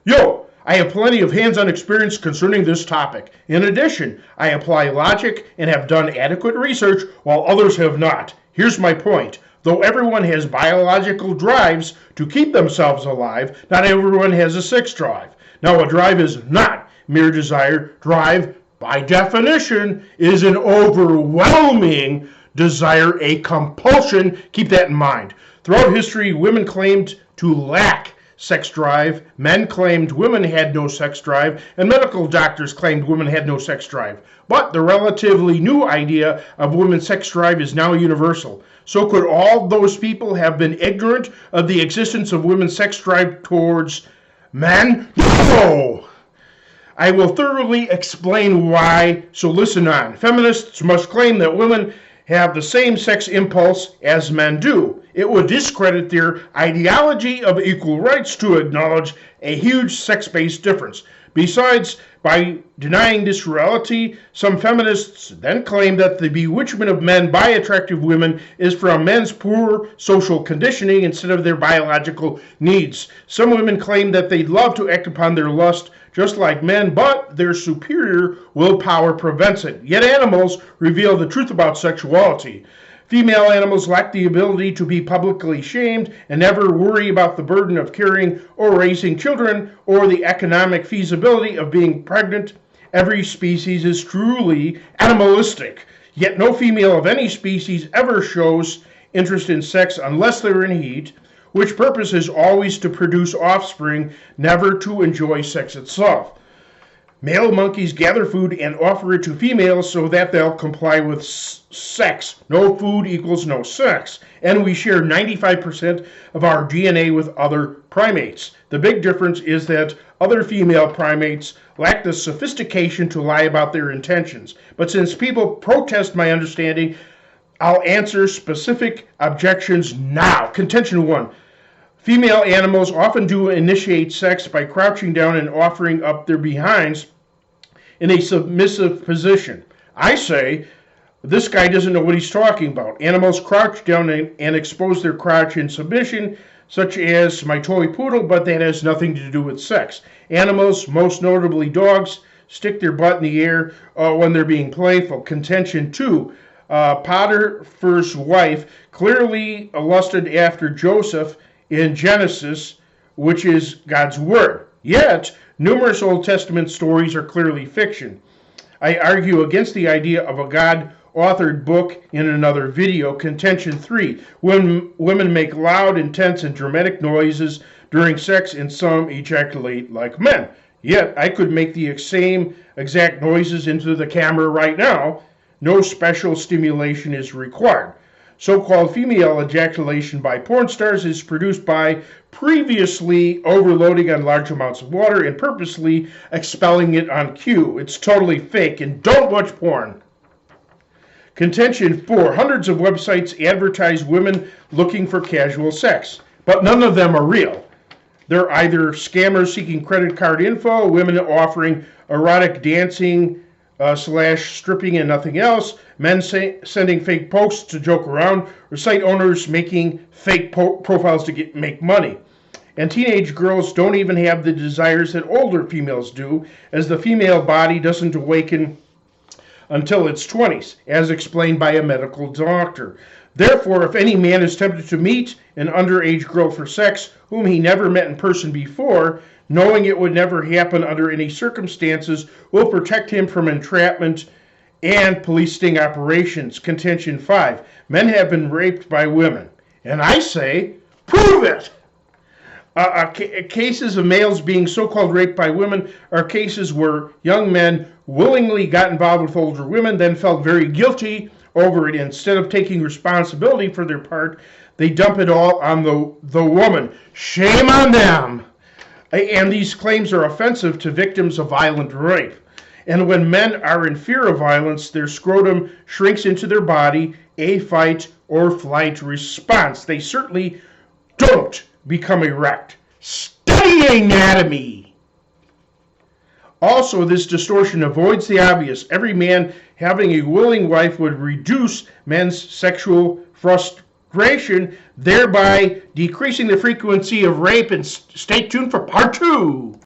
Yo, I have plenty of hands-on experience concerning this topic. In addition, I apply logic and have done adequate research while others have not. Here's my point. Though everyone has biological drives to keep themselves alive, not everyone has a sex drive. Now, a drive is not mere desire. Drive, by definition, is an overwhelming desire, a compulsion. Keep that in mind. Throughout history, women claimed to lack sex drive, men claimed women had no sex drive, and medical doctors claimed women had no sex drive. But the relatively new idea of women's sex drive is now universal. So could all those people have been ignorant of the existence of women's sex drive towards men? No! I will thoroughly explain why, so listen on. Feminists must claim that women have the same sex impulse as men do. It would discredit their ideology of equal rights to acknowledge a huge sex-based difference. Besides, by denying this reality, some feminists then claim that the bewitchment of men by attractive women is from men's poor social conditioning instead of their biological needs. Some women claim that they'd love to act upon their lust just like men, but their superior willpower prevents it. Yet animals reveal the truth about sexuality. Female animals lack the ability to be publicly shamed and never worry about the burden of caring or raising children or the economic feasibility of being pregnant. Every species is truly animalistic, yet no female of any species ever shows interest in sex unless they're in heat, which purpose is always to produce offspring, never to enjoy sex itself. Male monkeys gather food and offer it to females so that they'll comply with sex. No food equals no sex. And we share 95% of our DNA with other primates. The big difference is that other female primates lack the sophistication to lie about their intentions. But since people protest my understanding, I'll answer specific objections now. Contention 1. Female animals often do initiate sex by crouching down and offering up their behinds in a submissive position. I say, this guy doesn't know what he's talking about. Animals crouch down and expose their crotch in submission, such as my toy poodle, but that has nothing to do with sex. Animals, most notably dogs, stick their butt in the air when they're being playful. Contention 2. Potiphar's wife clearly lusted after Joseph in Genesis, which is God's word. Yet, numerous Old Testament stories are clearly fiction. I argue against the idea of a God-authored book in another video. Contention 3. When women make loud, intense, and dramatic noises during sex, and some ejaculate like men. Yet, I could make the same exact noises into the camera right now. No special stimulation is required. So-called female ejaculation by porn stars is produced by previously overloading on large amounts of water and purposely expelling it on cue. It's totally fake, and don't watch porn. Contention 4. Hundreds of websites advertise women looking for casual sex, but none of them are real. They're either scammers seeking credit card info, women offering erotic dancing / stripping and nothing else, men sending fake posts to joke around, or site owners making fake profiles to make money. And teenage girls don't even have the desires that older females do, as the female body doesn't awaken until its 20s, as explained by a medical doctor. Therefore, if any man is tempted to meet an underage girl for sex whom he never met in person before, knowing it would never happen under any circumstances, will protect him from entrapment and police sting operations. Contention 5. Men have been raped by women. And I say, prove it! Cases of males being so-called raped by women are cases where young men willingly got involved with older women, then felt very guilty over it. Instead of taking responsibility for their part, they dump it all on the woman. Shame on them! And these claims are offensive to victims of violent rape. And when men are in fear of violence, their scrotum shrinks into their body, a fight or flight response. They certainly don't become erect. Study anatomy! Also, this distortion avoids the obvious. Every man having a willing wife would reduce men's sexual frustration, thereby decreasing the frequency of rape. And stay tuned for part 2.